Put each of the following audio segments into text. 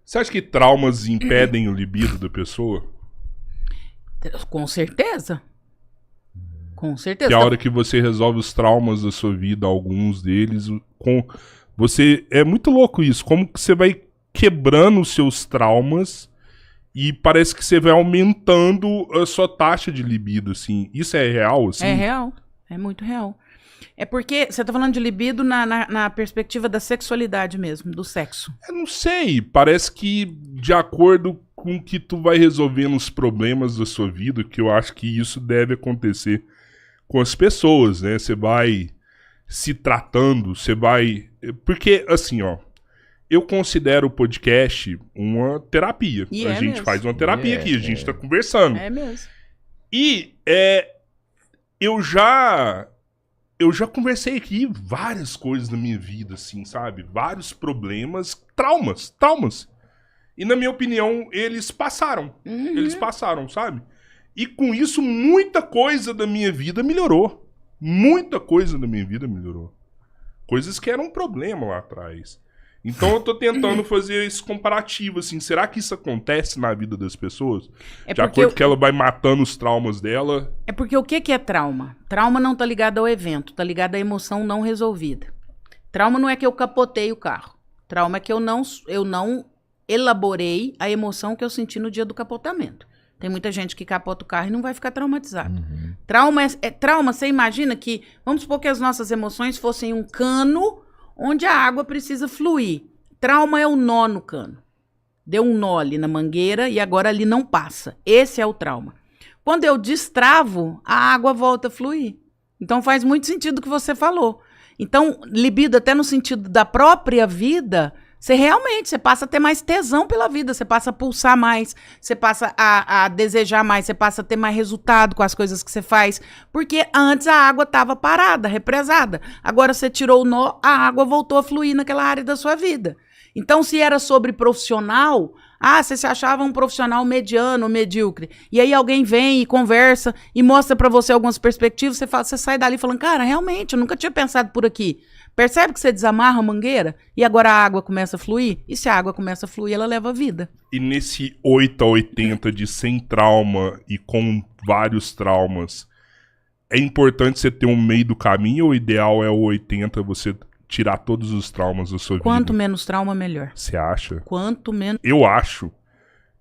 Você acha que traumas impedem o libido da pessoa? Com certeza. Com certeza. Que a hora que você resolve os traumas da sua vida, alguns deles, você é muito louco isso. Como que você vai quebrando os seus traumas e parece que você vai aumentando a sua taxa de libido, assim. Isso é real, assim? É real. É muito real. É porque você tá falando de libido na perspectiva da sexualidade mesmo, do sexo. Eu não sei. Parece que de acordo com que tu vai resolvendo os problemas da sua vida, que eu acho que isso deve acontecer com as pessoas, né? Você vai se tratando, você vai... Porque, assim, ó, eu considero o podcast uma terapia. E a é gente mesmo. faz uma terapia aqui, a gente tá conversando. É mesmo. E eu já conversei aqui várias coisas na minha vida, assim, sabe? Vários problemas, traumas. E na minha opinião, eles passaram. Eles passaram, sabe? E com isso, muita coisa da minha vida melhorou. Muita coisa da minha vida melhorou. Coisas que eram um problema lá atrás. Então eu tô tentando fazer esse comparativo, assim. Será que isso acontece na vida das pessoas? De acordo com que ela vai matando os traumas dela? É porque o que é trauma? Trauma não tá ligado ao evento, tá ligado à emoção não resolvida. Trauma não é que eu capotei o carro. Trauma é que eu não elaborei a emoção que eu senti no dia do capotamento. Tem muita gente que capota o carro e não vai ficar traumatizado. Trauma trauma, você imagina que, vamos supor que as nossas emoções fossem um cano onde a água precisa fluir. Trauma é o nó no cano. Deu um nó ali na mangueira e agora ali não passa. Esse é o trauma. Quando eu destravo, a água volta a fluir. Então faz muito sentido o que você falou. Então, libido até no sentido da própria vida, você passa a ter mais tesão pela vida, você passa a pulsar mais, você passa a desejar mais, você passa a ter mais resultado com as coisas que você faz, porque antes a água estava parada, represada. Agora você tirou o nó, a água voltou a fluir naquela área da sua vida. Então, se era sobre profissional, você se achava um profissional mediano, medíocre, e aí alguém vem e conversa e mostra pra você algumas perspectivas, você sai dali falando, cara, realmente, eu nunca tinha pensado por aqui. Percebe que você desamarra a mangueira e agora a água começa a fluir? E se a água começa a fluir, ela leva a vida. E nesse 8 a 80 de sem trauma e com vários traumas, é importante você ter um meio do caminho ou o ideal é o 80 você tirar todos os traumas da sua vida? Quanto menos trauma, melhor. Você acha? Quanto menos... Eu acho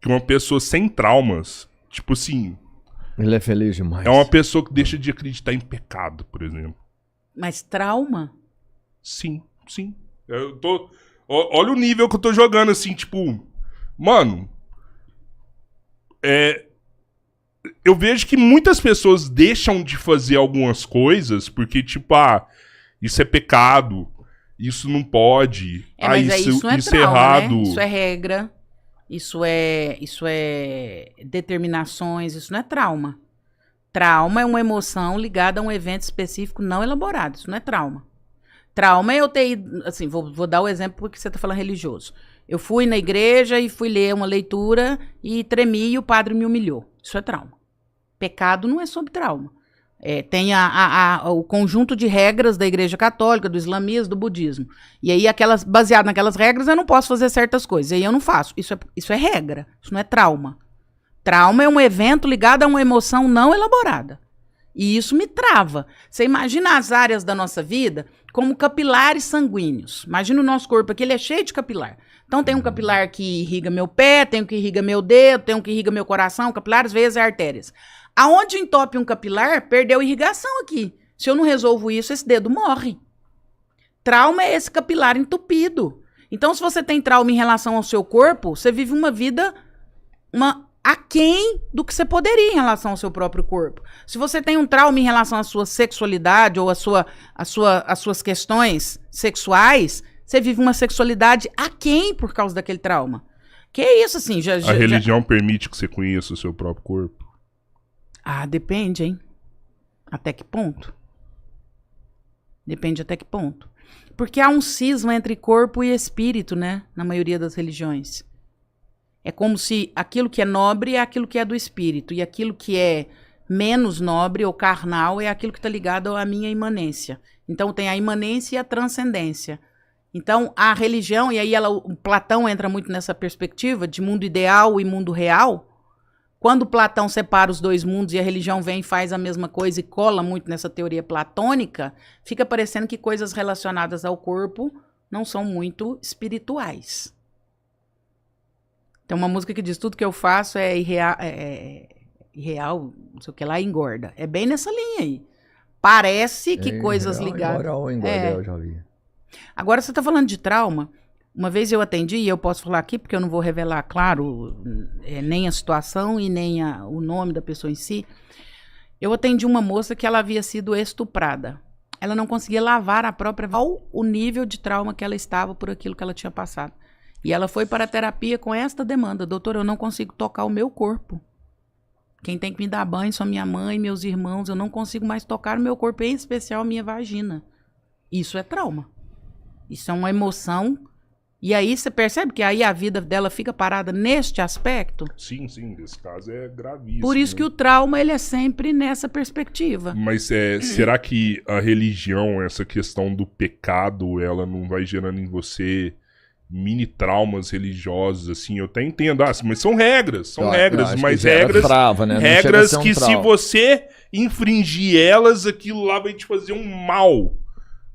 que uma pessoa sem traumas, tipo assim... Ele é feliz demais. É uma pessoa que deixa de acreditar em pecado, por exemplo. Mas trauma... Sim. Eu tô... Olha o nível que eu tô jogando, assim, tipo... Mano... Eu vejo que muitas pessoas deixam de fazer algumas coisas porque, tipo, isso é pecado, isso não pode, mas isso não é isso trauma, é errado. né? Isso é regra, isso é determinações, isso não é trauma. Trauma é uma emoção ligada a um evento específico não elaborado, isso não é trauma. Trauma é eu ter ido, assim, vou dar o exemplo porque você está falando religioso. Eu fui na igreja e fui ler uma leitura e tremi e o padre me humilhou. Isso é trauma. Pecado não é sobre trauma. Tem o conjunto de regras da igreja católica, do islamismo, do budismo. E aí, baseado naquelas regras, eu não posso fazer certas coisas. E aí eu não faço. Isso é regra. Isso não é trauma. Trauma é um evento ligado a uma emoção não elaborada. E isso me trava. Você imagina as áreas da nossa vida como capilares sanguíneos. Imagina o nosso corpo aqui, ele é cheio de capilar. Então tem um capilar que irriga meu pé, tem um que irriga meu dedo, tem um que irriga meu coração, capilares, veias e artérias. Aonde entope um capilar, perdeu irrigação aqui. Se eu não resolvo isso, esse dedo morre. Trauma é esse capilar entupido. Então, se você tem trauma em relação ao seu corpo, você vive uma vida aquém do que você poderia em relação ao seu próprio corpo. Se você tem um trauma em relação à sua sexualidade ou às suas questões sexuais, você vive uma sexualidade aquém por causa daquele trauma. Que é isso, assim... A religião permite que você conheça o seu próprio corpo? Depende, hein? Até que ponto? Depende até que ponto. Porque há um cisma entre corpo e espírito, né? Na maioria das religiões. É como se aquilo que é nobre é aquilo que é do espírito. E aquilo que é menos nobre ou carnal é aquilo que está ligado à minha imanência. Então tem a imanência e a transcendência. Então, a religião, e aí o Platão entra muito nessa perspectiva de mundo ideal e mundo real. Quando Platão separa os dois mundos e a religião vem e faz a mesma coisa e cola muito nessa teoria platônica, fica parecendo que coisas relacionadas ao corpo não são muito espirituais. Tem uma música que diz: tudo que eu faço é irreal, não sei o que lá, engorda. É bem nessa linha aí. Parece que coisas ligadas... Eu já vi. Agora, você está falando de trauma. Uma vez eu atendi, e eu posso falar aqui, porque eu não vou revelar, claro, nem a situação e nem o nome da pessoa em si. Eu atendi uma moça que ela havia sido estuprada. Ela não conseguia lavar a própria... o nível de trauma que ela estava por aquilo que ela tinha passado. E ela foi para a terapia com esta demanda: doutor, eu não consigo tocar o meu corpo. Quem tem que me dar banho são minha mãe, meus irmãos. Eu não consigo mais tocar o meu corpo, em especial a minha vagina. Isso é trauma. Isso é uma emoção. E aí você percebe que aí a vida dela fica parada neste aspecto? Sim, nesse caso é gravíssimo. Por isso que o trauma, ele é sempre nessa perspectiva. Mas será que a religião, essa questão do pecado, ela não vai gerando em você mini traumas religiosos, assim? Eu até entendo, mas são regras, mas regras, trava, né? regras que se você infringir elas, aquilo lá vai te fazer um mal.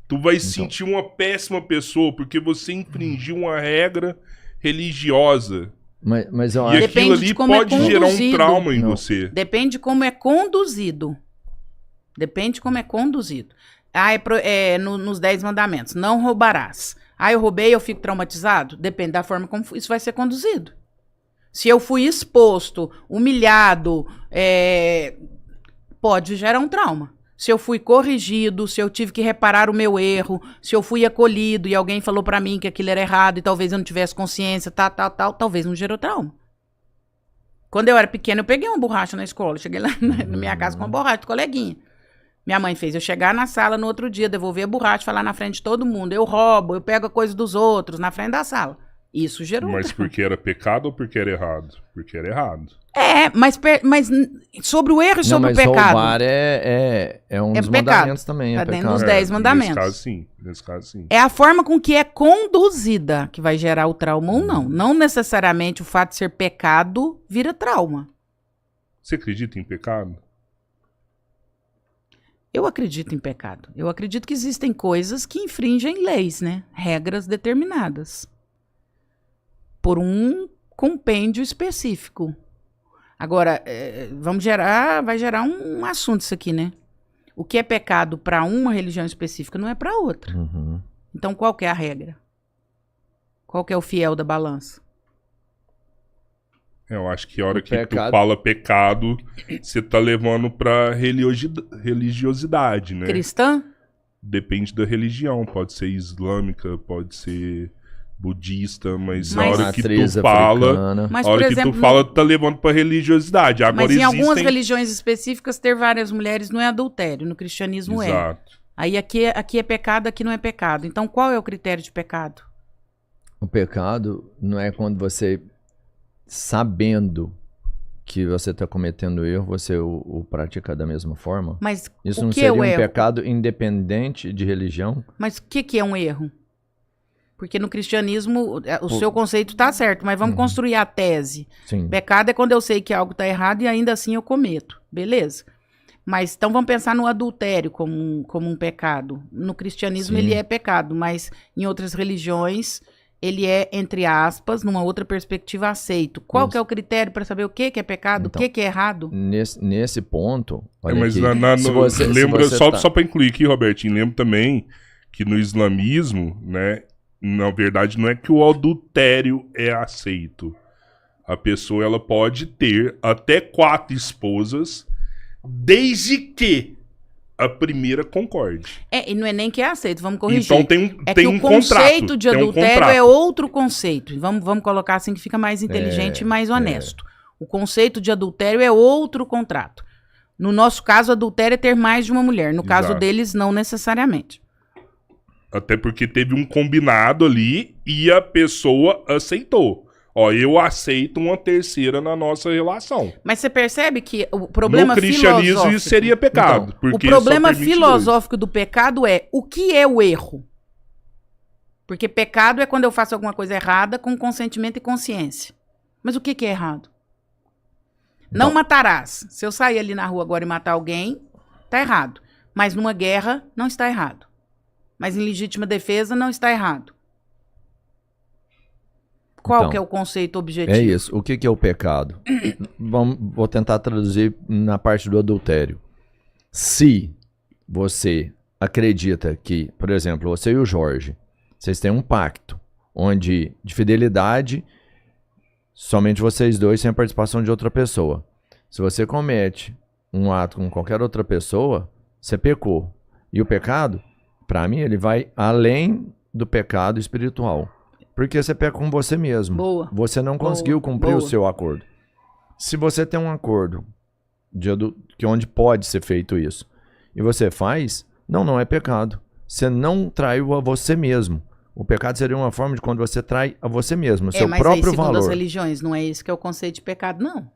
Tu vai se sentir uma péssima pessoa, porque você infringiu uma regra religiosa. Mas eu e acho aquilo ali pode gerar um trauma em você. Depende de como é conduzido. Depende de como é conduzido. Nos 10 mandamentos: não roubarás. Eu roubei, eu fico traumatizado? Depende da forma como isso vai ser conduzido. Se eu fui exposto, humilhado, pode gerar um trauma. Se eu fui corrigido, se eu tive que reparar o meu erro, se eu fui acolhido e alguém falou pra mim que aquilo era errado e talvez eu não tivesse consciência, talvez não gerou trauma. Quando eu era pequena, eu peguei uma borracha na escola. Cheguei lá na minha casa com uma borracha de coleguinha. Minha mãe fez eu chegar na sala no outro dia, devolver a borracha, falar na frente de todo mundo: eu roubo, eu pego a coisa dos outros, na frente da sala. Isso gerou Mas trauma. porque era pecado ou porque era errado? Porque era errado. Mas sobre o erro e sobre o pecado. Mas roubar é um dos mandamentos também. Tá dentro dos 10 mandamentos. Nesse caso, sim. É a forma com que é conduzida que vai gerar o trauma ou não. Não necessariamente o fato de ser pecado vira trauma. Você acredita em pecado? Eu acredito em pecado. Eu acredito que existem coisas que infringem leis, né? Regras determinadas. Por um compêndio específico. Agora, vai gerar um assunto isso aqui, né? O que é pecado para uma religião específica não é para outra. Uhum. Então, qual que é a regra? Qual que é o fiel da balança? Eu acho que a hora que tu fala pecado, você tá levando pra religiosidade, né? Cristã? Depende da religião. Pode ser islâmica, pode ser budista, mas a hora que tu fala... Mas, a hora por que exemplo, tu fala, tu tá levando pra religiosidade. Agora mas em algumas religiões específicas, ter várias mulheres não é adultério. No cristianismo Exato. Aí aqui é pecado, aqui não é pecado. Então, qual é o critério de pecado? O pecado não é quando você... sabendo que você está cometendo erro, você o pratica da mesma forma? Mas isso o não que seria é o um erro? pecado independente de religião? Mas o que é um erro? Porque no cristianismo o seu conceito está certo, mas vamos construir a tese. Sim. Pecado é quando eu sei que algo está errado e ainda assim eu cometo. Beleza? Mas então vamos pensar no adultério como um pecado. No cristianismo ele é pecado, mas em outras religiões... ele é, entre aspas, numa outra perspectiva, aceito. Qual que é o critério para saber o que é pecado, então, o que é errado? Nesse ponto... Olha mas aqui, lembra, só para incluir aqui, Robertinho, lembra também que no islamismo, né, na verdade, não é que o adultério é aceito. A pessoa ela pode ter até 4 esposas, desde que a primeira concorde. E não é nem que é aceito, vamos corrigir. Então tem um contrato. O conceito de adultério é outro conceito. Vamos colocar assim que fica mais inteligente e mais honesto. O conceito de adultério é outro contrato. No nosso caso, adultério é ter mais de uma mulher. No caso deles, não necessariamente. Até porque teve um combinado ali e a pessoa aceitou. Eu aceito uma terceira na nossa relação. Mas você percebe que o problema filosófico... No cristianismo isso seria pecado. Então, o problema filosófico do pecado é o que é o erro? Porque pecado é quando eu faço alguma coisa errada com consentimento e consciência. Mas o que que é errado? Não matarás. Se eu sair ali na rua agora e matar alguém, tá errado. Mas numa guerra, não está errado. Mas em legítima defesa, não está errado. Qual Então, que é o conceito objetivo? É isso. O que que é o pecado? Vou tentar traduzir na parte do adultério. Se você acredita que, por exemplo, você e o Jorge, vocês têm um pacto onde de fidelidade somente vocês dois sem a participação de outra pessoa. Se você comete um ato com qualquer outra pessoa, você pecou. E o pecado, para mim, ele vai além do pecado espiritual. Porque você peca com você mesmo. Boa. Você não conseguiu cumprir o seu acordo. Se você tem um acordo que onde pode ser feito isso, e você faz, não é pecado. Você não traiu a você mesmo. O pecado seria uma forma de quando você trai a você mesmo, o seu mas próprio aí, segundo valor. as religiões, não é esse que é o conceito de pecado, não.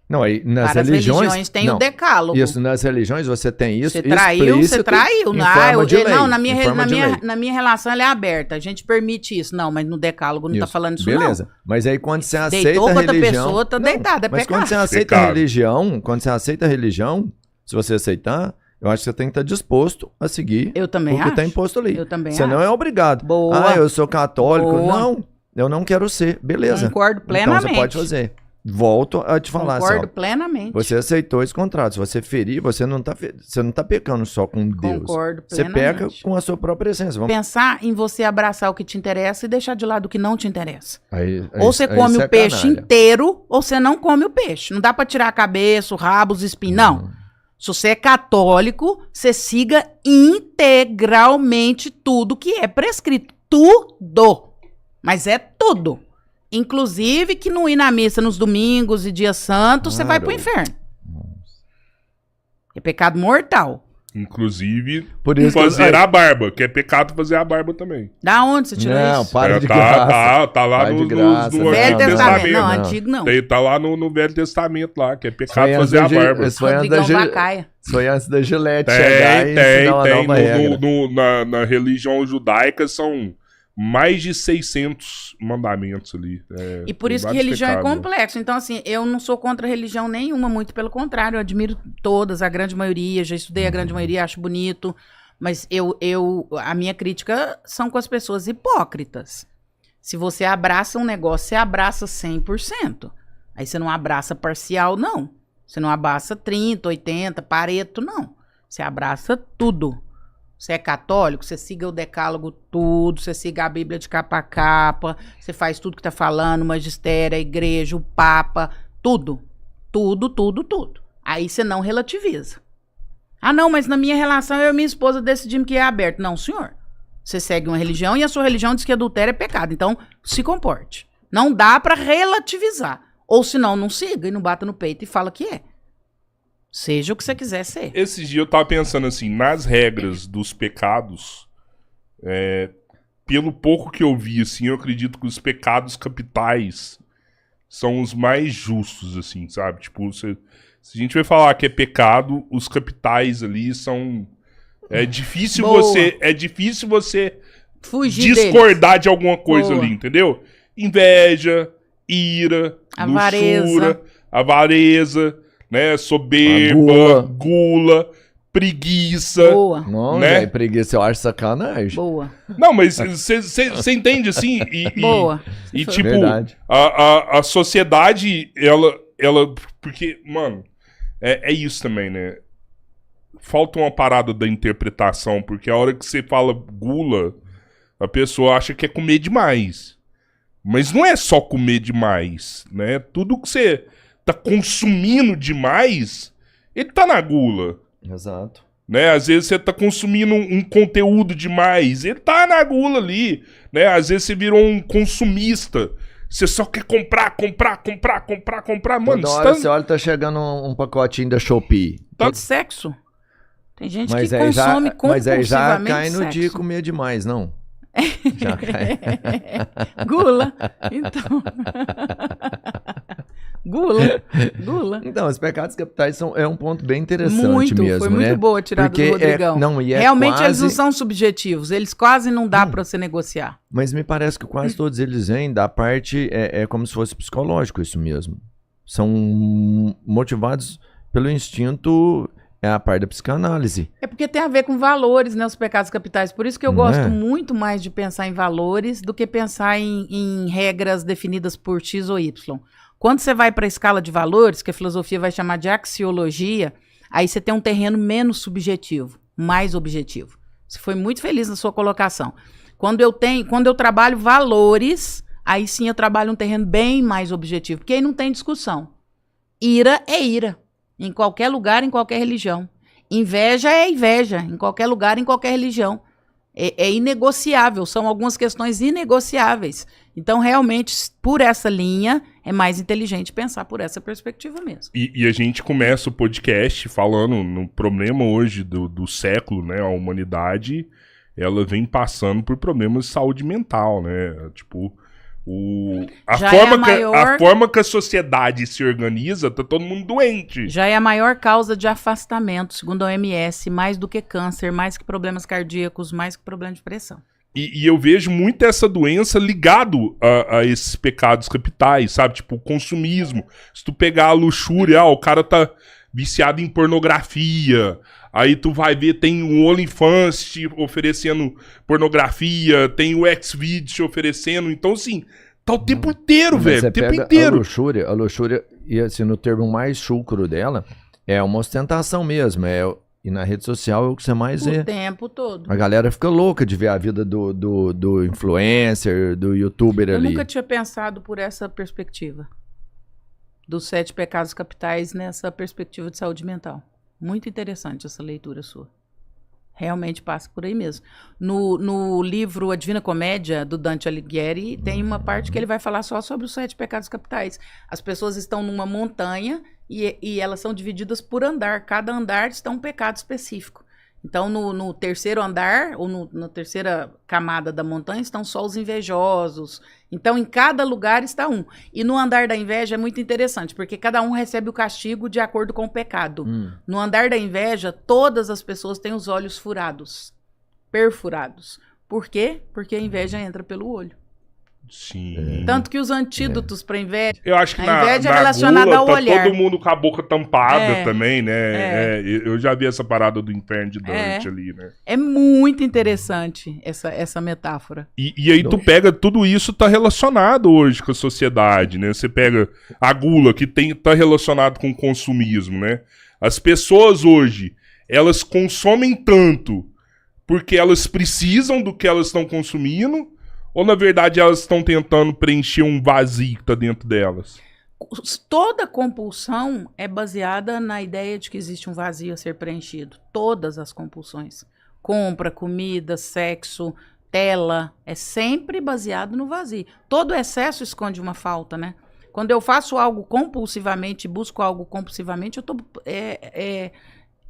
Não, aí nas Para as religiões tem não, o decálogo. Isso, nas religiões você tem isso Você traiu. em forma de lei, Não, em forma de lei. na minha relação ela é aberta. A gente permite isso. Não, mas no decálogo não tá Isso. falando isso, Beleza. Mas aí quando você aceita Deitou a com outra religião... pessoa, tá deitado, é mas pecado. quando você aceita a religião, se você aceitar, eu acho que você tem que estar disposto a seguir Eu também o que acho. está imposto ali. Eu também Você acho. não é obrigado. Boa. Eu sou católico. Boa. Não, eu não quero ser. Beleza. Concordo plenamente. Então você pode fazer. Volto a te falar assim, Concordo ó, plenamente. você aceitou esse contrato. Se você ferir, você não tá pecando só com Deus. Concordo Você plenamente. peca com a sua própria essência. Pensar em você abraçar o que te interessa e deixar de lado o que não te interessa. Aí Ou você come isso o peixe canalha. inteiro, ou você não come o peixe. Não dá pra tirar a cabeça, o rabo, os espinhos. Não. Se você é católico, você siga integralmente tudo que é prescrito. Tudo. Mas é tudo. Inclusive que não ir na missa nos domingos e dias santos, você vai pro inferno. É pecado mortal. Inclusive, Por isso fazer a barba, que é pecado fazer a barba também. Da onde você tirou Não, isso? para de graça. Tá lá Para no, de graça, no não. Velho Antigo Testamento. Não, Não. antigo não. Tá lá no Velho Testamento lá, que é pecado Foi antes fazer a da barba. Isso foi antes da Rodrigão Gil- Vacaia. Foi antes da Gillette chegar e ensinar uma Tem. nova regra. Na religião judaica são mais de 600 mandamentos ali. E por isso que vários religião é pecados. complexo. Então, assim, eu não sou contra religião nenhuma, muito pelo contrário, eu admiro todas, a grande maioria, já estudei a grande maioria, acho bonito, mas a minha crítica são com as pessoas hipócritas. Se você abraça um negócio, você abraça 100%. Aí você não abraça parcial, não. Você não abraça 30, 80, Pareto, não. Você abraça tudo. Você é católico, você siga o decálogo tudo, você siga a Bíblia de capa a capa, você faz tudo que tá falando, o magistério, a igreja, o papa, tudo. Tudo, tudo, tudo. Aí você não relativiza. Ah, não, mas na minha relação eu e minha esposa decidimos que é aberto. Não, senhor. Você segue uma religião e a sua religião diz que adultério é pecado. Então, se comporte. Não dá pra relativizar. Ou senão, não siga e não bata no peito e fala que é. Seja o que você quiser ser. Esses dias eu tava pensando assim, nas regras dos pecados, pelo pouco que eu vi, assim, eu acredito que os pecados capitais são os mais justos, assim, sabe? Tipo, se a gente vai falar que é pecado, os capitais ali são... É difícil você Fugir discordar de alguma coisa Boa. ali, entendeu? Inveja, ira, Avareza. luxúria, avareza, né? Soberba, gula, preguiça. Boa, Não, né? velho, preguiça eu acho sacanagem. boa, Não, mas você entende assim? boa. E tipo, Verdade. a sociedade, ela. Porque, mano, é isso também, né? Falta uma parada da interpretação, porque a hora que você fala gula, a pessoa acha que é comer demais. Mas não é só comer demais, né? Tudo que você tá consumindo demais, ele tá na gula, Exato. né? Às vezes você tá consumindo um conteúdo demais, ele tá na gula ali, né? Às vezes você virou um consumista, você só quer comprar. Mano, Toda hora você olha, tá chegando um pacotinho da Shopee. Todo sexo. Tem gente Mas que aí consome mas aí já compulsivamente cai no sexo. dia comer demais, não? Já cai. Gula. Então. Gula. Então, os pecados capitais é um ponto bem interessante Muito, mesmo, foi muito né? boa a tirada Porque do Rodrigão. Realmente eles não são subjetivos, eles quase não dá pra você negociar. Mas me parece que quase todos eles vêm da parte, é como se fosse psicológico isso mesmo. São motivados pelo instinto, é a parte da psicanálise. É porque tem a ver com valores, né, os pecados capitais. Por isso que eu gosto muito mais de pensar em valores do que pensar em regras definidas por X ou Y. Quando você vai para a escala de valores, que a filosofia vai chamar de axiologia, aí você tem um terreno menos subjetivo, mais objetivo. Você foi muito feliz na sua colocação. Quando eu trabalho valores, aí sim eu trabalho um terreno bem mais objetivo, porque aí não tem discussão. Ira é ira, em qualquer lugar, em qualquer religião. Inveja é inveja, em qualquer lugar, em qualquer religião. É inegociável, são algumas questões inegociáveis. Então, realmente, por essa linha, é mais inteligente pensar por essa perspectiva mesmo. E a gente começa o podcast falando no problema hoje do século, né? A humanidade, ela vem passando por problemas de saúde mental, né? Tipo, a forma que a sociedade se organiza, tá todo mundo doente. Já é a maior causa de afastamento, segundo a OMS, mais do que câncer, mais que problemas cardíacos, mais que problema de pressão. E eu vejo muito essa doença ligado a esses pecados capitais, sabe? Tipo, o consumismo. Se tu pegar a luxúria, o cara tá viciado em pornografia. Aí tu vai ver, tem o OnlyFans te oferecendo pornografia, tem o Xvideos te oferecendo. Então, assim, tá o tempo inteiro, velho. O tempo inteiro. A luxúria, e assim, no termo mais chucro dela, é uma ostentação mesmo. E na rede social é o que você mais vê. O tempo todo. A galera fica louca de ver a vida do influencer, do youtuber ali. Eu nunca tinha pensado por essa perspectiva. Dos 7 pecados capitais nessa perspectiva de saúde mental. Muito interessante essa leitura sua. Realmente passa por aí mesmo. No livro A Divina Comédia, do Dante Alighieri, tem uma parte que ele vai falar só sobre os 7 pecados capitais. As pessoas estão numa montanha e elas são divididas por andar. Cada andar está um pecado específico. Então, no terceiro andar, ou na terceira camada da montanha, estão só os invejosos. Então, em cada lugar está um. E no andar da inveja é muito interessante, porque cada um recebe o castigo de acordo com o pecado. No andar da inveja, todas as pessoas têm os olhos furados, perfurados. Por quê? Porque a inveja entra pelo olho. Sim. Tanto que os antídotos para inveja, eu acho que a inveja na é relacionada gula, ao tá olhar. todo mundo com a boca tampada também, né? Eu já vi essa parada do inferno de Dante ali, né? É muito interessante essa metáfora. E aí tu pega tudo isso, tá relacionado hoje com a sociedade, né? Você pega a gula, que tá relacionado com o consumismo, né? As pessoas hoje, elas consomem tanto porque elas precisam do que elas estão consumindo, ou, na verdade, elas estão tentando preencher um vazio que tá dentro delas? Toda compulsão é baseada na ideia de que existe um vazio a ser preenchido. Todas as compulsões. Compra, comida, sexo, tela. É sempre baseado no vazio. Todo excesso esconde uma falta, né? Quando eu faço algo compulsivamente, busco algo compulsivamente, eu tô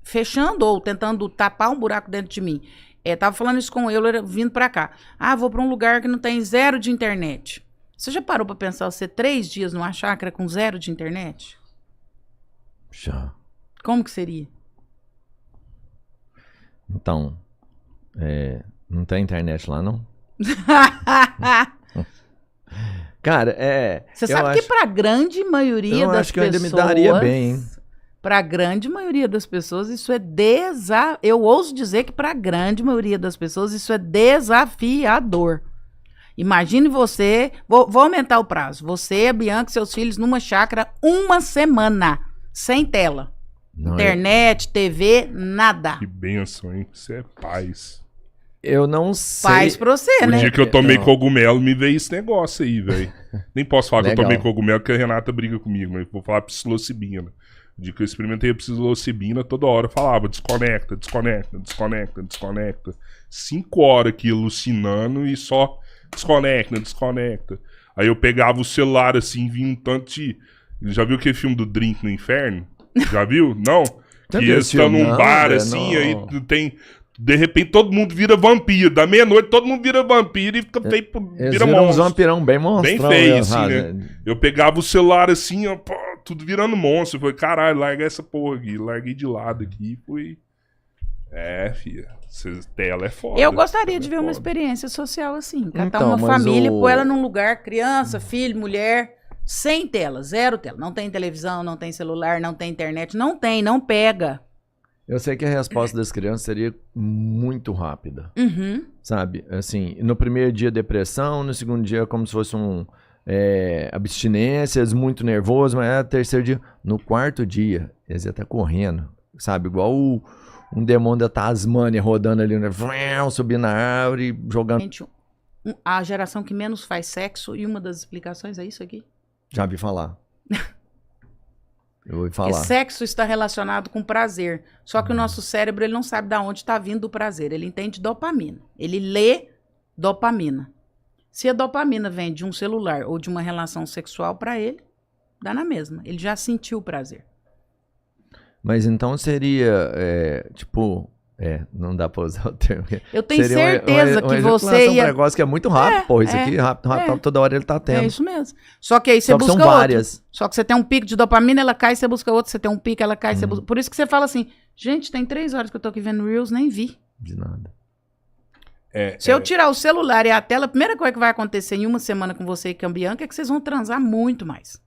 fechando ou tentando tapar um buraco dentro de mim. Tava falando isso com o Euler vindo pra cá. Vou pra um lugar que não tem 0 de internet. Você já parou pra pensar você 3 dias numa chácara com 0 de internet? Já. Como que seria? Então, não tem internet lá, não? Cara, Você sabe que pra grande maioria das pessoas... Eu acho que eu ainda me daria bem, hein? Para a grande maioria das pessoas, isso é eu ouso dizer que para a grande maioria das pessoas, isso é desafiador. Imagine você, vou aumentar o prazo, você, a Bianca e seus filhos numa chácara 1 semana, sem tela. Não, internet, TV, nada. Que benção, hein? Isso é paz. Eu não sei. Paz pra você, né? O dia que eu tomei cogumelo, me veio esse negócio aí, velho. Nem posso falar que eu tomei cogumelo, porque a Renata briga comigo, mas vou falar psilocibina. O dia que eu experimentei a psilocibina, toda hora eu falava, desconecta, desconecta, desconecta, desconecta. 5 horas aqui alucinando e só desconecta, desconecta. Aí eu pegava o celular assim, vinha um tanto de... Já viu aquele filme do Drink no Inferno? Já viu? Não? Que eles estão num bar assim, aí tem... De repente todo mundo vira vampiro. Da meia-noite todo mundo vira vampiro e fica feio, vira monstro. Uns vampirão bem monstro. Bem feio, assim, né? Eu pegava o celular assim, ó, tudo virando monstro. Eu falei, caralho, larga essa porra aqui. Larguei de lado aqui e fui... filha, tela é foda. Eu gostaria de ver foda. uma experiência social assim. Catar Então, uma mas família, o- pôr ela num lugar, criança, filho, mulher, sem tela, zero tela. Não tem televisão, não tem celular, não tem internet. Não tem, não pega. Eu sei que a resposta das crianças seria muito rápida, Uhum. sabe? Assim, no primeiro dia depressão, no segundo dia como se fosse abstinências, muito nervoso, mas no terceiro dia, no quarto dia, eles iam estar correndo, sabe? Igual um demônio da Tasmânia rodando ali, né? Subindo na árvore, jogando. Gente, a geração que menos faz sexo, e uma das explicações é isso aqui. Já vi falar. Eu ouvi Porque falar. sexo está relacionado com prazer. Só que o nosso cérebro ele não sabe de onde está vindo o prazer. Ele entende dopamina. Ele lê dopamina. Se a dopamina vem de um celular ou de uma relação sexual, para ele, dá na mesma. Ele já sentiu o prazer. Mas então seria, não dá pra usar o termo. Eu tenho Seria certeza uma que você ejaculação ia... precoce que é muito rápido, pô. Isso é, aqui, rápido, toda hora ele tá É tendo. isso mesmo. Só que aí você Só que busca são outro. várias. Só que você tem um pico de dopamina, ela cai, você busca outro. Você tem um pico, ela cai, você busca... Por isso que você fala assim, gente, tem 3 horas que eu tô aqui vendo Reels, nem vi. De nada. Se eu tirar o celular e a tela, a primeira coisa que vai acontecer em uma semana com você e com a Bianca é que vocês vão transar muito mais.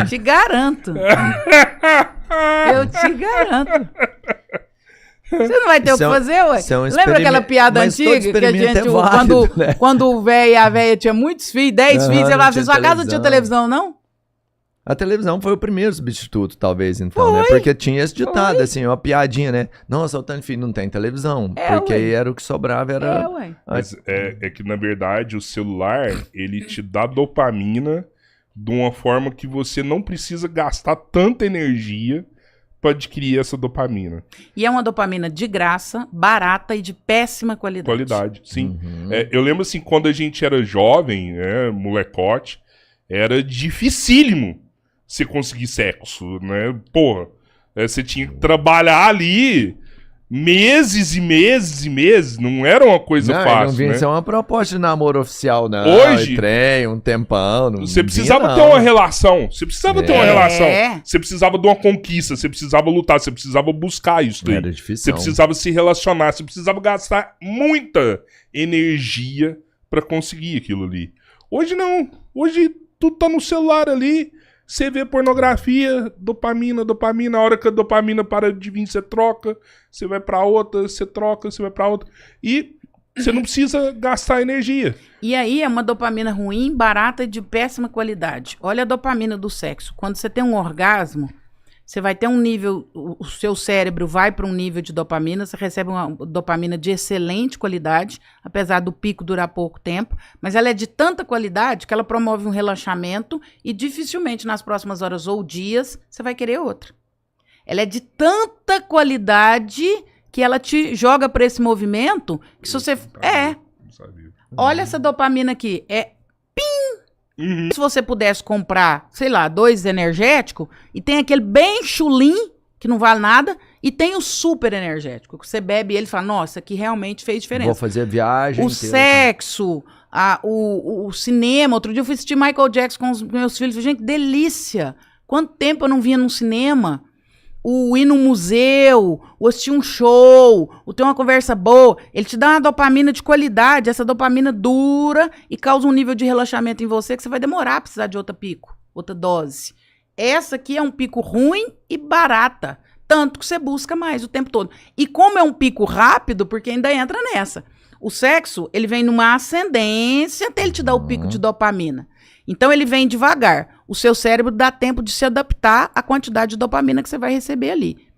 Te garanto. Eu te garanto. Você não vai ter o que fazer, ué? isso é um Lembra aquela piada mas todo antiga que a experimento gente, é válido, né? quando o velho e a velha tinha muitos filhos, 10 filhos, você Não falava assim, tinha sua casa não tinha televisão, não? A televisão foi o primeiro substituto, talvez, então, né? Porque tinha esse ditado, assim, uma piadinha, né? Nossa, o tanto filho não tem televisão. Porque ué. aí era o que sobrava, era... Ué. Mas é que, na verdade, o celular, ele te dá dopamina de uma forma que você não precisa gastar tanta energia pra adquirir essa dopamina. E é uma dopamina de graça, barata e de péssima qualidade. Qualidade, sim. Uhum. Eu lembro, assim, quando a gente era jovem, molecote, era dificílimo você conseguir sexo, né? Porra, você tinha que trabalhar ali meses e meses e meses, não era uma coisa Não, fácil, não vinha né? ser uma proposta de namoro oficial, não. Hoje- Trem, um tempão, não Você vinha, precisava não. ter uma relação. Você precisava ter uma É. relação. Você precisava de uma conquista. Você precisava lutar. Você precisava buscar isso daí. Era difícil. Você precisava se relacionar. Você precisava gastar muita energia pra conseguir aquilo ali. Hoje não. Hoje tudo tá no celular ali. Você vê pornografia, dopamina. A hora que a dopamina para de vir, você troca. Você vai pra outra, você troca, você vai pra outra. E você não precisa gastar energia. E aí é uma dopamina ruim, barata e de péssima qualidade. Olha a dopamina do sexo. Quando você tem um orgasmo, você vai ter um nível, o seu cérebro vai para um nível de dopamina, você recebe uma dopamina de excelente qualidade, apesar do pico durar pouco tempo, mas ela é de tanta qualidade que ela promove um relaxamento e dificilmente nas próximas horas ou dias você vai querer outra. Ela é de tanta qualidade que ela te joga para esse movimento que se você... Não sabia. Olha essa dopamina aqui. Uhum. Se você pudesse comprar, sei lá, 2 energéticos, e tem aquele bem chulim, que não vale nada, e tem o super energético, que você bebe ele e fala, nossa, aqui realmente fez diferença. Vou fazer viagem O inteira. sexo, o cinema. Outro dia eu fui assistir Michael Jackson com os meus filhos. Gente, delícia. Quanto tempo eu não vinha num cinema? O ir num museu, o assistir um show, o ter uma conversa boa. Ele te dá uma dopamina de qualidade. Essa dopamina dura e causa um nível de relaxamento em você que você vai demorar a precisar de outra pico, outra dose. Essa aqui é um pico ruim e barata. Tanto que você busca mais o tempo todo. E como é um pico rápido, porque ainda entra nessa. O sexo, ele vem numa ascendência até ele te dar o pico de dopamina. Então, ele vem devagar. O seu cérebro dá tempo de se adaptar à quantidade de dopamina que você vai receber ali.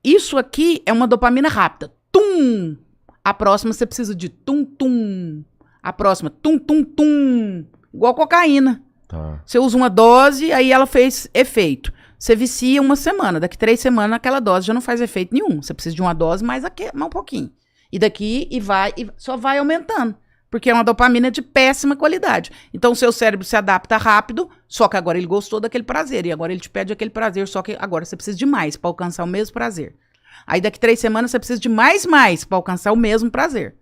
Isso aqui é uma dopamina rápida. Tum! A próxima você precisa de tum-tum. A próxima, tum-tum-tum. Igual cocaína. Tá. Você usa uma dose, aí ela fez efeito. Você vicia uma semana. Daqui 3 semanas, aquela dose já não faz efeito nenhum. Você precisa de uma dose mais um pouquinho. E daqui, só vai aumentando. Porque é uma dopamina de péssima qualidade. Então, o seu cérebro se adapta rápido, só que agora ele gostou daquele prazer. E agora ele te pede aquele prazer, só que agora você precisa de mais para alcançar o mesmo prazer. Aí, daqui 3 semanas, você precisa de mais para alcançar o mesmo prazer.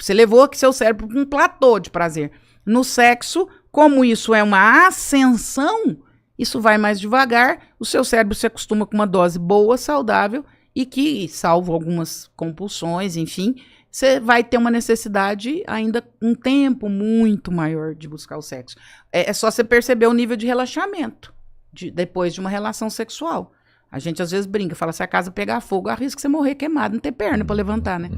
Você levou aqui seu cérebro para um platô de prazer. No sexo, como isso é uma ascensão, isso vai mais devagar, o seu cérebro se acostuma com uma dose boa, saudável, e que, salvo algumas compulsões, enfim, você vai ter uma necessidade ainda um tempo muito maior de buscar o sexo. É só você perceber o nível de relaxamento depois de uma relação sexual. A gente às vezes brinca, fala, se a casa pegar fogo, arrisca você morrer queimado, não ter perna para levantar, né?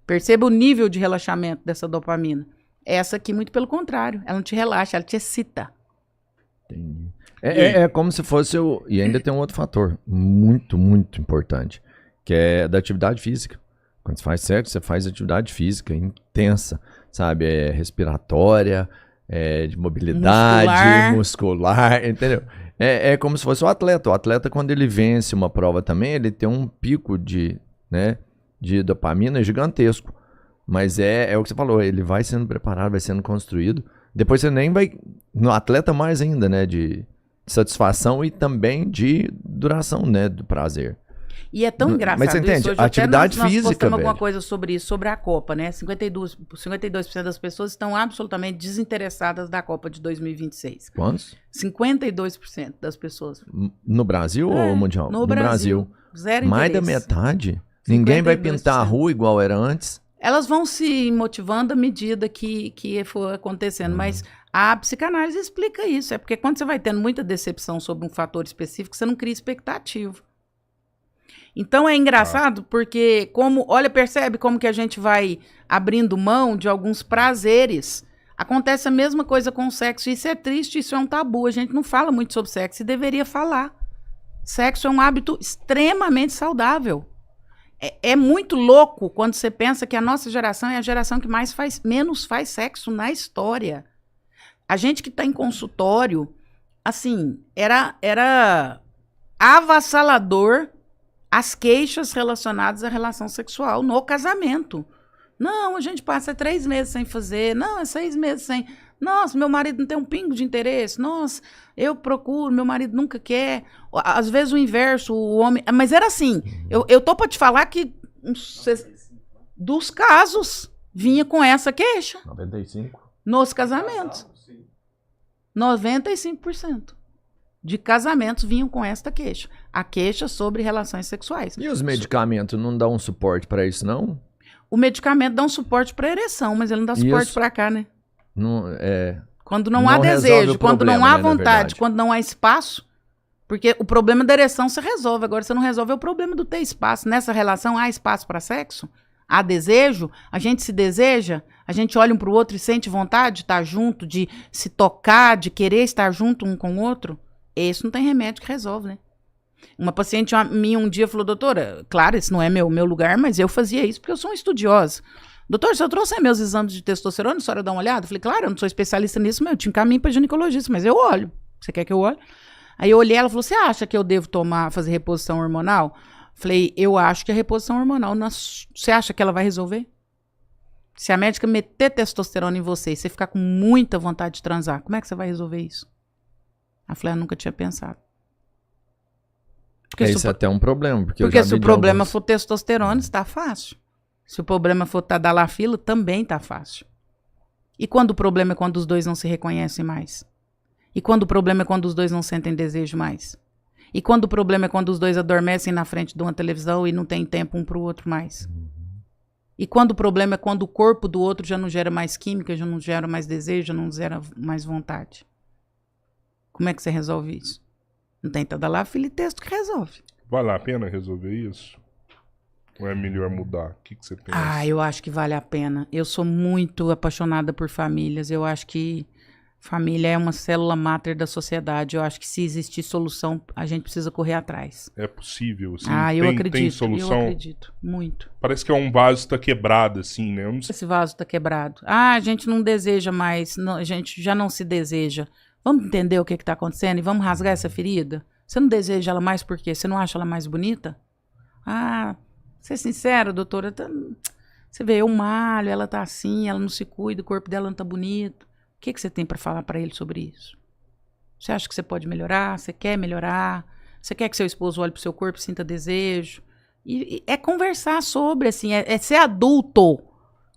Perceba o nível de relaxamento dessa dopamina. Essa aqui, muito pelo contrário, ela não te relaxa, ela te excita. Entendi. É como se fosse E ainda tem um outro fator muito, muito importante, que é da atividade física. Quando você faz sexo, você faz atividade física intensa, sabe? É respiratória, de mobilidade, muscular, entendeu? É como se fosse o atleta. O atleta, quando ele vence uma prova também, ele tem um pico de dopamina gigantesco. Mas é o que você falou, ele vai sendo preparado, vai sendo construído. Depois você nem vai... No atleta mais ainda, né? De satisfação e também de duração, né? Do prazer. E é tão engraçado. Mas você entende? Isso. Hoje Atividade nós física, postamos velho. alguma coisa sobre isso, sobre a Copa, né? 52% das pessoas estão absolutamente desinteressadas da Copa de 2026. Quantos? 52% das pessoas. No Brasil ou mundial? No Brasil. Zero Mais da interesse. metade? Ninguém vai 52%. pintar a rua igual era antes? Elas vão se motivando à medida que for acontecendo, mas a psicanálise explica isso. É porque quando você vai tendo muita decepção sobre um fator específico, você não cria expectativa. Então é engraçado porque, percebe como que a gente vai abrindo mão de alguns prazeres. Acontece a mesma coisa com o sexo, isso é triste, isso é um tabu. A gente não fala muito sobre sexo e deveria falar. Sexo é um hábito extremamente saudável. É muito louco quando você pensa que a nossa geração é a geração que menos faz sexo na história. A gente que está em consultório, assim, era avassalador as queixas relacionadas à relação sexual no casamento. Não, a gente passa 3 meses sem fazer. Não, é 6 meses sem... Nossa, meu marido não tem um pingo de interesse. Nossa, eu procuro, meu marido nunca quer. Às vezes o inverso, o homem... Mas era assim, eu tô pra te falar que dos casos vinha com essa queixa. 95%? Nos casamentos. 95% de casamentos vinham com esta queixa. A queixa sobre relações sexuais. E os medicamentos não dão um suporte pra isso, não? O medicamento dá um suporte pra ereção, mas ele não dá suporte Isso. pra cá, né? Não, Quando não Não há resolve desejo, o quando problema, não há né, na vontade, verdade. quando não há espaço. Porque o problema da ereção você resolve. Agora, você não resolve é o problema do ter espaço. Nessa relação, há espaço para sexo? Há desejo? A gente se deseja? A gente olha um para o outro e sente vontade de estar junto, de se tocar, de querer estar junto um com o outro? Esse não tem remédio que resolve, né? Uma paciente minha um dia falou, doutora, claro, esse não é meu lugar, mas eu fazia isso porque eu sou uma estudiosa. Doutor, se eu trouxer meus exames de testosterona, a senhora dá uma olhada? Eu falei, claro, eu não sou especialista nisso, mas eu te encaminho para ginecologista, mas eu olho. Você quer que eu olhe? Aí eu olhei, ela falou, você acha que eu devo fazer reposição hormonal? Falei, eu acho que a reposição hormonal, você acha que ela vai resolver? Se a médica meter testosterona em você e você ficar com muita vontade de transar, como é que você vai resolver isso? Ela falou, eu nunca tinha pensado. Porque Isso é até um problema. Porque se o problema for testosterona, está fácil. Se o problema for tadalafila, também está fácil. E quando o problema é quando os dois não se reconhecem mais? E quando o problema é quando os dois não sentem desejo mais? E quando o problema é quando os dois adormecem na frente de uma televisão e não tem tempo um para o outro mais? E quando o problema é quando o corpo do outro já não gera mais química, já não gera mais desejo, já não gera mais vontade? Como é que você resolve isso? Não tem tadalafila e texto que resolve. Vale a pena resolver isso? Ou é melhor mudar? O que você pensa? Eu acho que vale a pena. Eu sou muito apaixonada por famílias. Eu acho que família é uma célula máter da sociedade. Eu acho que se existir solução, a gente precisa correr atrás. É possível, assim? Eu acredito. Tem solução? Eu acredito, muito. Parece que é um vaso que tá quebrado, assim, né? Eu não sei. Esse vaso tá quebrado. A gente não deseja mais, a gente já não se deseja. Vamos entender o que tá acontecendo e vamos rasgar essa ferida? Você não deseja ela mais por quê? Você não acha ela mais bonita? Ser sincero, doutora, você vê, eu malho, ela tá assim, ela não se cuida, o corpo dela não tá bonito. O que você tem para falar para ele sobre isso? Você acha que você pode melhorar? Você quer melhorar? Você quer que seu esposo olhe pro seu corpo e sinta desejo? E é conversar sobre, assim, é ser adulto.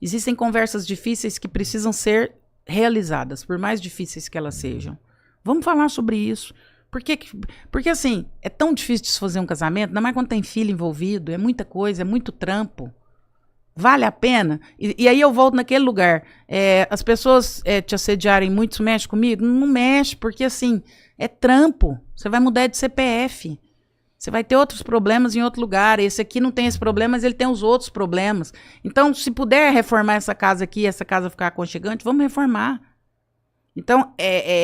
Existem conversas difíceis que precisam ser realizadas, por mais difíceis que elas sejam. Vamos falar sobre isso. Porque assim, é tão difícil de se fazer um casamento, ainda mais quando tem filho envolvido, é muita coisa, é muito trampo. Vale a pena? E aí eu volto naquele lugar. As pessoas te assediarem muito, isso mexe comigo? Não mexe, porque assim, é trampo. Você vai mudar de CPF. Você vai ter outros problemas em outro lugar. Esse aqui não tem esse problema, mas ele tem os outros problemas. Então, se puder reformar essa casa aqui, essa casa ficar aconchegante, vamos reformar. Então,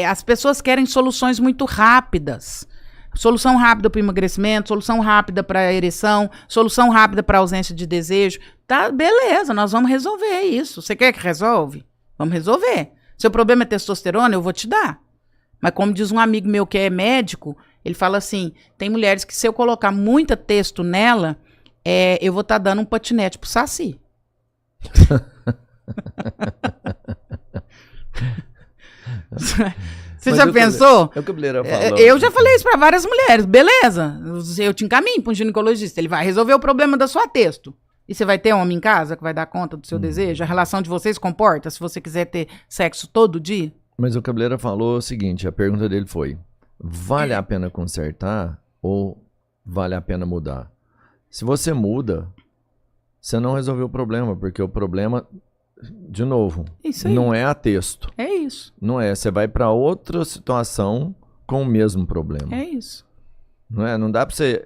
as pessoas querem soluções muito rápidas. Solução rápida para o emagrecimento, solução rápida para a ereção, solução rápida para a ausência de desejo. Tá, beleza, nós vamos resolver isso. Você quer que resolve? Vamos resolver. Seu problema é testosterona, eu vou te dar. Mas como diz um amigo meu que é médico, ele fala assim, tem mulheres que se eu colocar muita testo nela, eu vou estar dando um patinete pro Saci. Você já pensou? É o que a Cabeleira falou. Eu já falei isso pra várias mulheres. Beleza, eu te encaminho pra um ginecologista. Ele vai resolver o problema da sua testo. E você vai ter homem em casa que vai dar conta do seu desejo? A relação de vocês comporta se você quiser ter sexo todo dia? Mas o Cabeleira falou o seguinte, a pergunta dele foi, vale a pena consertar ou vale a pena mudar? Se você muda, você não resolveu o problema, porque o problema... De novo, não é a texto. É isso. Não é. Você vai para outra situação com o mesmo problema. É isso. Não é? Não dá para você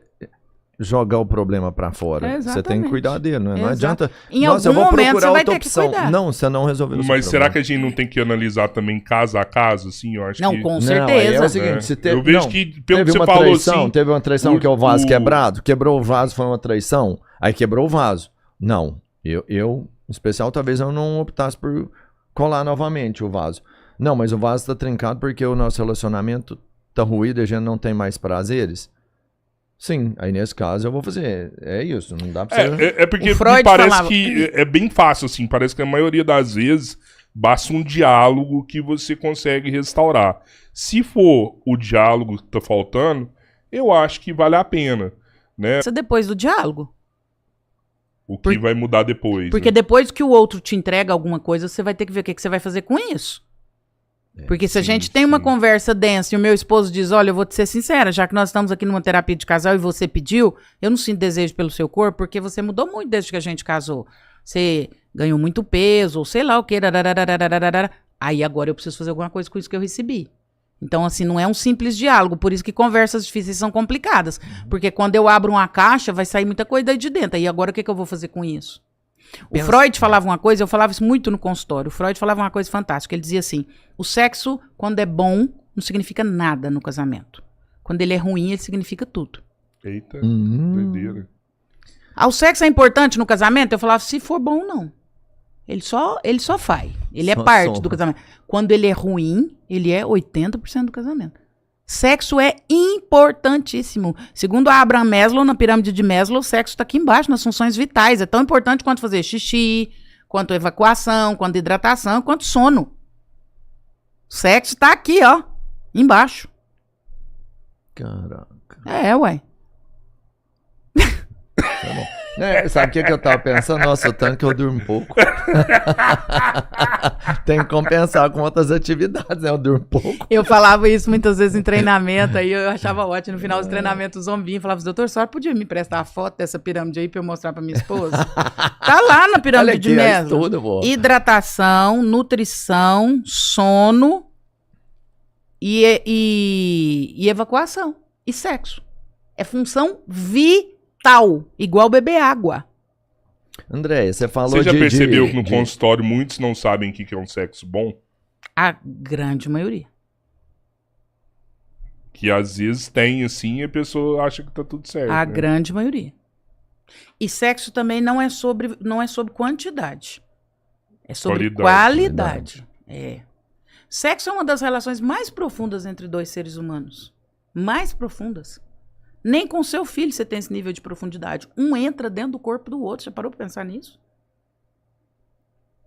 jogar o problema para fora. Você tem que cuidar dele. Não, não adianta. Em algum momento você vai ter que cuidar. Não, você não resolveu o seu Mas problema. será que a gente não tem que analisar também caso a caso? Assim, eu acho não, que... com certeza. Não, é o seguinte, se eu vejo que, pelo que você uma falou, traição, assim... Teve uma traição que é o vaso quebrado. Quebrou o vaso, foi uma traição. Aí quebrou o vaso. Não. Eu em especial, talvez eu não optasse por colar novamente o vaso. Não, mas o vaso está trincado porque o nosso relacionamento está ruído e a gente não tem mais prazeres. Sim, aí nesse caso eu vou fazer. É isso, não dá pra você... É porque me parece que é bem fácil, assim. Parece que a maioria das vezes basta um diálogo que você consegue restaurar. Se for o diálogo que tá faltando, eu acho que vale a pena, né? Isso é depois do diálogo. O que vai mudar depois. Porque depois que o outro te entrega alguma coisa, você vai ter que ver o que você vai fazer com isso. Porque se a gente tem uma conversa densa e o meu esposo diz, olha, eu vou te ser sincera, já que nós estamos aqui numa terapia de casal e você pediu, eu não sinto desejo pelo seu corpo, porque você mudou muito desde que a gente casou. Você ganhou muito peso, ou sei lá o que. Aí agora eu preciso fazer alguma coisa com isso que eu recebi. Então, assim, não é um simples diálogo. Por isso que conversas difíceis são complicadas. Porque quando eu abro uma caixa, vai sair muita coisa daí de dentro. E agora o que eu vou fazer com isso? O Freud falava uma coisa, eu falava isso muito no consultório. O Freud falava uma coisa fantástica. Ele dizia assim, o sexo, quando é bom, não significa nada no casamento. Quando ele é ruim, ele significa tudo. Eita, doideira. O sexo é importante no casamento? Eu falava, se for bom, não. Ele só faz. Ele é parte do casamento. Quando ele é ruim, ele é 80% do casamento. Sexo é importantíssimo. Segundo a Abraham Maslow, na pirâmide de Maslow, o sexo está aqui embaixo, nas funções vitais. É tão importante quanto fazer xixi, quanto evacuação, quanto hidratação, quanto sono. O sexo está aqui, ó, embaixo. Caraca. Ué. Tá bom. Sabe o que eu tava pensando? Nossa, o tanto que eu durmo pouco. Tem que compensar com outras atividades, né? Eu durmo pouco. Eu falava isso muitas vezes em treinamento, aí eu achava ótimo. No final dos treinamentos, o zombinho falava, doutor, só podia me prestar a foto dessa pirâmide aí pra eu mostrar pra minha esposa? Tá lá na pirâmide de Maslow. Hidratação, nutrição, sono e evacuação. E sexo. É função vital. Igual beber água. André, você falou Você já percebeu que no consultório muitos não sabem o que é um sexo bom? A grande maioria. Que às vezes tem assim e a pessoa acha que tá tudo certo. A grande maioria. E sexo também não é sobre quantidade. É sobre qualidade. Sexo é uma das relações mais profundas entre dois seres humanos. Mais profundas. Nem com seu filho você tem esse nível de profundidade. Um entra dentro do corpo do outro. Já parou pra pensar nisso?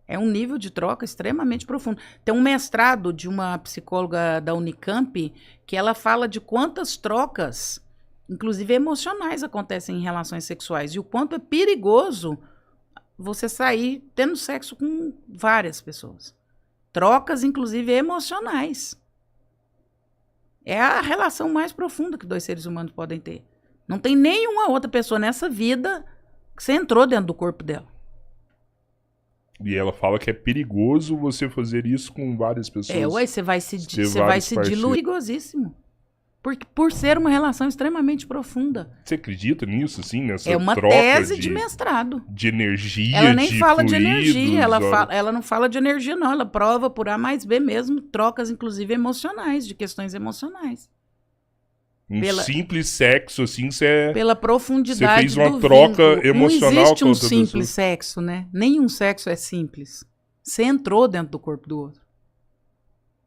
É um nível de troca extremamente profundo. Tem um mestrado de uma psicóloga da Unicamp que ela fala de quantas trocas, inclusive emocionais, acontecem em relações sexuais. E o quanto é perigoso você sair tendo sexo com várias pessoas. Trocas, inclusive, emocionais. É a relação mais profunda que 2 seres humanos podem ter. Não tem nenhuma outra pessoa nessa vida que você entrou dentro do corpo dela. E ela fala que é perigoso você fazer isso com várias pessoas. Ué, você vai se parceiros. diluir. Perigosíssimo. Por ser uma relação extremamente profunda. Você acredita nisso, assim, nessa É uma troca tese de mestrado. de energia, Ela nem de fala de fluidos, energia, olha. ela não fala de energia, não. Ela prova por A mais B mesmo, trocas, inclusive, emocionais, de questões emocionais. Simples sexo, assim, você... Pela profundidade Você fez uma do troca vínculo. emocional Não existe com um outra simples pessoa. sexo, né? Nenhum sexo é simples. Você entrou dentro do corpo do outro.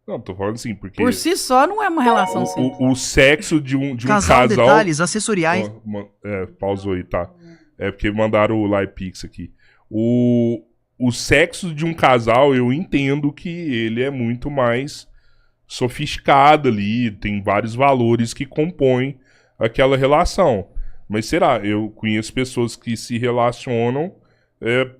Não, tô falando assim, porque... Por si só, não é uma relação simples. O sexo de um Casal, casal... detalhes assessoriais. Pausou aí, tá. É porque mandaram o LivePix aqui. O sexo de um casal, eu entendo que ele é muito mais sofisticado ali, tem vários valores que compõem aquela relação. Mas será? Eu conheço pessoas que se relacionam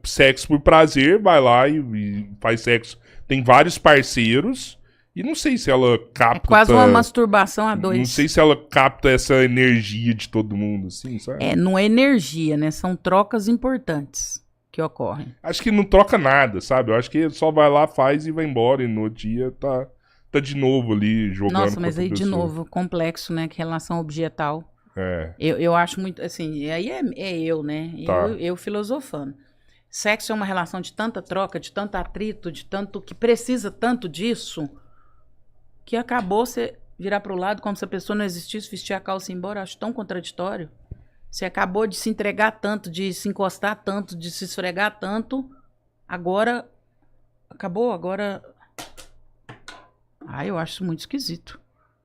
sexo por prazer, vai lá e faz sexo. Tem vários parceiros e não sei se ela capta... Quase uma masturbação a 2. Não sei se ela capta essa energia de todo mundo, assim, sabe? Não é energia, né? São trocas importantes que ocorrem. Acho que não troca nada, sabe? Eu acho que só vai lá, faz e vai embora. E no outro dia tá de novo ali jogando. Nossa, mas com outra aí de pessoa. novo, complexo, né? Que relação objetal. É. Eu acho muito, assim, aí é eu, né? Tá. Eu filosofando. Sexo é uma relação de tanta troca, de tanto atrito, de tanto que precisa tanto disso, que acabou você virar pro lado como se a pessoa não existisse, vestir a calça e ir embora. Eu acho tão contraditório. Você acabou de se entregar tanto, de se encostar tanto, de se esfregar tanto. Agora, acabou, agora... eu acho isso muito esquisito.